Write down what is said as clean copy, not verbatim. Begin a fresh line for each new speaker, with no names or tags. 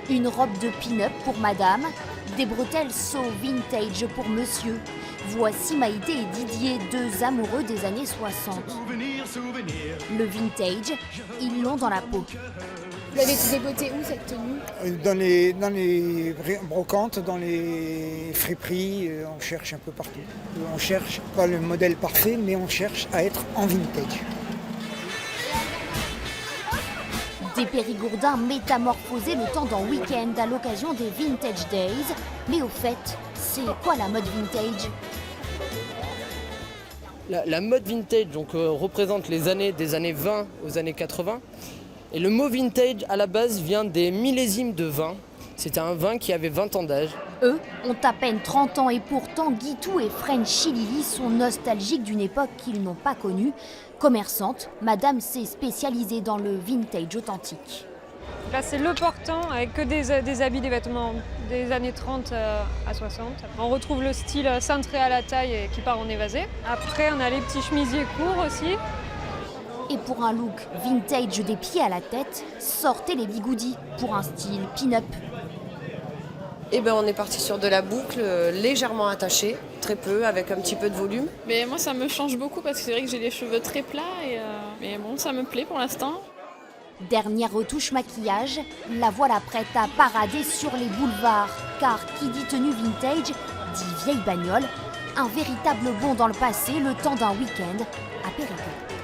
Une robe de pin-up pour madame, des bretelles So Vintage pour monsieur. Voici Maïté et Didier, deux amoureux des années 60. Le vintage, ils l'ont dans la peau.
Vous l'avez dégoté où cette tenue?
Dans les brocantes, dans les friperies, on cherche un peu partout. On cherche pas le modèle parfait, mais on cherche à être en vintage.
Des périgourdins métamorphosés le temps d'un week-end à l'occasion des Vintage Days. Mais au fait, c'est quoi la mode vintage?
La mode vintage représente les années des années 20 aux années 80. Et le mot vintage, à la base, vient des millésimes de vin. C'était un vin qui avait 20 ans d'âge.
Eux ont à peine 30 ans et pourtant Guitou et Frenchy Lily sont nostalgiques d'une époque qu'ils n'ont pas connue. Commerçante, madame s'est spécialisée dans le vintage authentique.
Là, c'est le portant avec que des habits, des vêtements des années 30 à 60. On retrouve le style cintré à la taille et qui part en évasé. Après, on a les petits chemisiers courts aussi.
Et pour un look vintage des pieds à la tête, sortez les bigoudis pour un style pin-up.
Eh ben, on est parti sur de la boucle légèrement attachée, très peu, avec un petit peu de volume.
Mais moi, ça me change beaucoup parce que c'est vrai que j'ai les cheveux très plats. Mais bon, ça me plaît pour l'instant.
Dernière retouche maquillage, la voilà prête à parader sur les boulevards. Car qui dit tenue vintage, dit vieille bagnole. Un véritable bond dans le passé, le temps d'un week-end à Périgueux.